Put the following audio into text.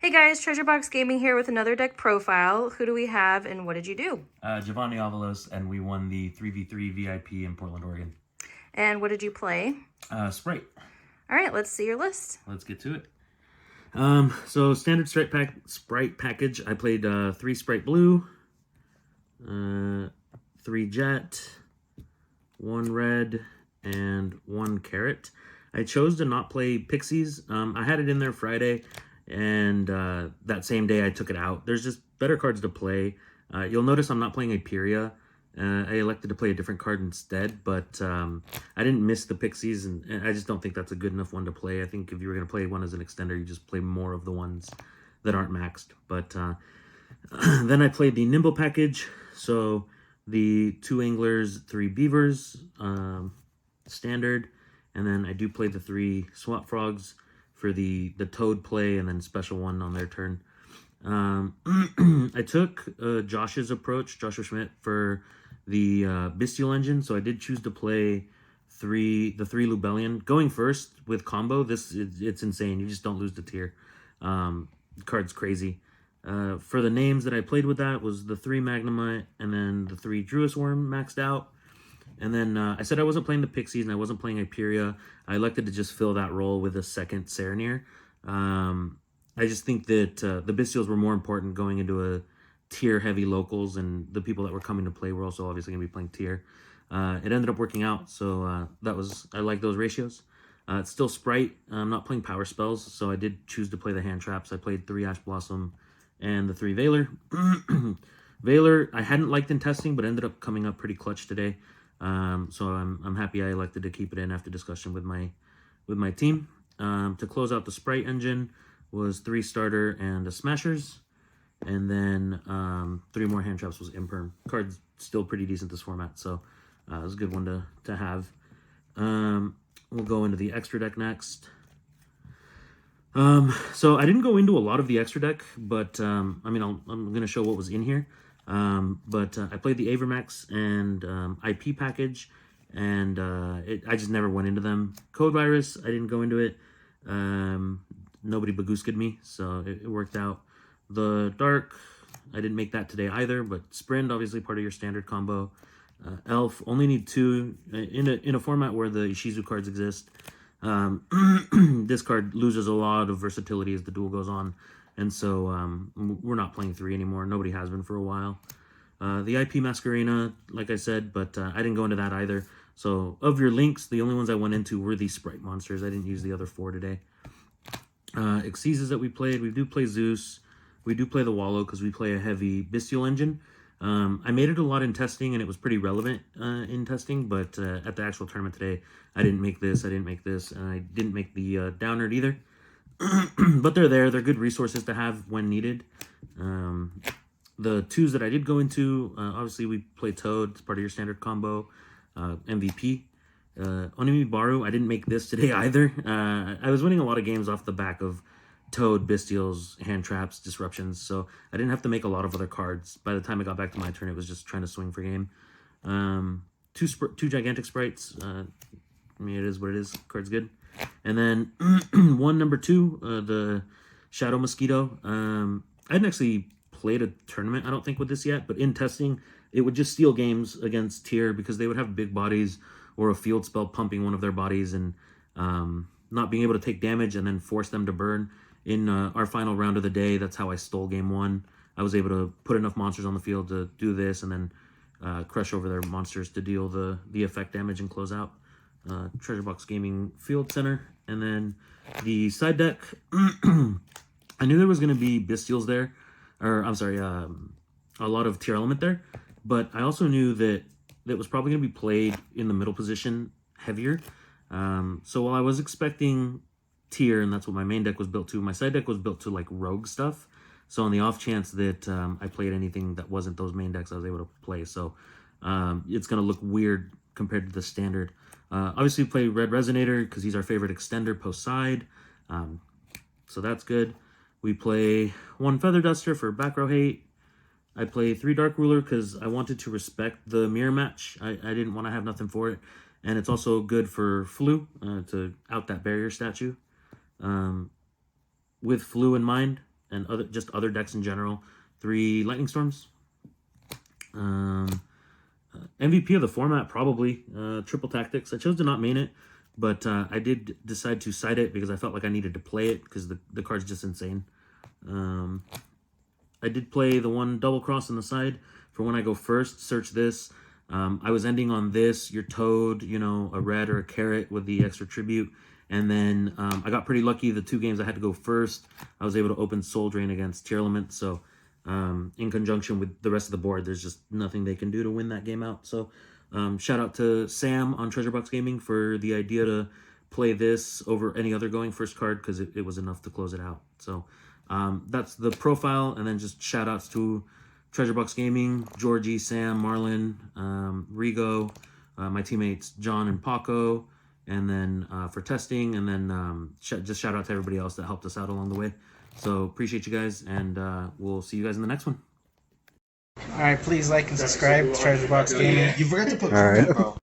Hey guys, Treasure Box Gaming here with another deck profile. Who do we have and what did you do? Giovanni Avalos, and we won the 3v3 VIP in Portland, Oregon. And what did you play? Spright. All right, let's see your list. Let's get to it. So standard Spright package. I played 3 Spright Blue, 3 Jet, 1 Red, and 1 Carrot. I chose to not play Pixies. I had it in there Friday, and that same day I took it out. There's just better cards to play. You'll notice I'm not playing Aperia. I elected to play a different card instead, but I didn't miss the Pixies, and I just don't think that's a good enough one to play. I think if you were going to play one as an extender, you just play more of the ones that aren't maxed. But then I played the Nimble package, so the 2 Anglers, 3 Beavers, standard, and then I do play the 3 Swamp Frogs for the Toad play, and then special 1 on their turn. I took Joshua Schmidt, for the Bystial engine, so I did choose to play the 3 Lubellion. Going first with combo, it's insane. You just don't lose the tier. Card's crazy. For the names that I played with that was the 3 Magnemite, and then the 3 Druis Worm maxed out. And then I said I wasn't playing the Pixies and I wasn't playing Hyperia. I elected to just fill that role with a second Serenir. I just think that the Bystials were more important going into a tier-heavy locals, and the people that were coming to play were also obviously going to be playing tier. It ended up working out, so I like those ratios. It's still Spright. I'm not playing power spells, so I did choose to play the hand traps. I played 3 Ash Blossom and the 3 Veiler. Veiler I hadn't liked in testing, but ended up coming up pretty clutch today. So I'm happy I elected to keep it in after discussion with my team. To close out the Spright engine was 3 starter and a Smashers, and then 3 more hand traps was Imperm. Card's still pretty decent this format, so it was a good one to have. We'll go into the extra deck next. So I didn't go into a lot of the extra deck, but I'm going to show what was in here. But I played the Avermax and IP package, and I just never went into them. Code Virus, I didn't go into it. Nobody bagoosked me, so it worked out. The Dark, I didn't make that today either, but Sprint, obviously part of your standard combo. Elf, only need 2 in a format where the Ishizu cards exist. This card loses a lot of versatility as the duel goes on, and so we're not playing 3 anymore. Nobody has been for a while. The IP Masquerena, like I said, but I didn't go into that either. So of your links, the only ones I went into were these Spright monsters. I didn't use the other 4 today. Exceses that we played, we do play Zeus. We do play the Wallow because we play a heavy Bystial engine. I made it a lot in testing, and it was pretty relevant in testing, but at the actual tournament today, I didn't make this, and I didn't make the Downerd either. But they're there. They're good resources to have when needed. The 2s that I did go into, obviously we play Toad. It's part of your standard combo. MVP. Onimi Baru, I didn't make this today either. I was winning a lot of games off the back of Toad, Bystials, hand traps, disruptions, so I didn't have to make a lot of other cards. By the time it got back to my turn, it was just trying to swing for game. 2 gigantic Sprites. It is what it is. Card's good. And then 1 number 2, the Shadow Mosquito. I hadn't actually played a tournament, I don't think, with this yet, but in testing, it would just steal games against tier because they would have big bodies or a field spell pumping one of their bodies and not being able to take damage and then force them to burn. In our final round of the day, that's how I stole game 1. I was able to put enough monsters on the field to do this and then crush over their monsters to deal the effect damage and close out. Treasure Box Gaming Field Center. And then the side deck, I knew there was going to be Bystials there, or I'm sorry, a lot of tier element there, but I also knew that was probably going to be played in the middle position heavier. So while I was expecting tier, and that's what my main deck was built to, my side deck was built to like rogue stuff. So on the off chance that I played anything that wasn't those main decks, I was able to play. So it's going to look weird compared to the standard. Obviously we play Red Resonator because he's our favorite extender post side. So that's good. We play 1 Feather Duster for back row hate. I play 3 Dark Ruler because I wanted to respect the mirror match. I didn't want to have nothing for it. And it's also good for Flu to out that barrier statue. With Flu in mind, and other decks in general. 3 Lightning Storms. MVP of the format, probably Triple Tactics. I chose to not main it, but I did decide to side it because I felt like I needed to play it because the card's just insane. I did play the 1 Double Cross on the side for when I go first. Search this. I was ending on this, your Toad, you know, a red or a carrot with the extra tribute. And then I got pretty lucky. The 2 games I had to go first, I was able to open Soul Drain against Tier Element. So in conjunction with the rest of the board, there's just nothing they can do to win that game out. So shout out to Sam on Treasure Box Gaming for the idea to play this over any other going first card because it was enough to close it out. So that's the profile. And then just shout outs to Treasure Box Gaming, Georgie, Sam, Marlon, Rigo, my teammates John and Paco, and then for testing, and then just shout out to everybody else that helped us out along the way. So appreciate you guys, and we'll see you guys in the next one. All right, please like and subscribe to Treasure Box Gaming. You forgot to put comment, bro.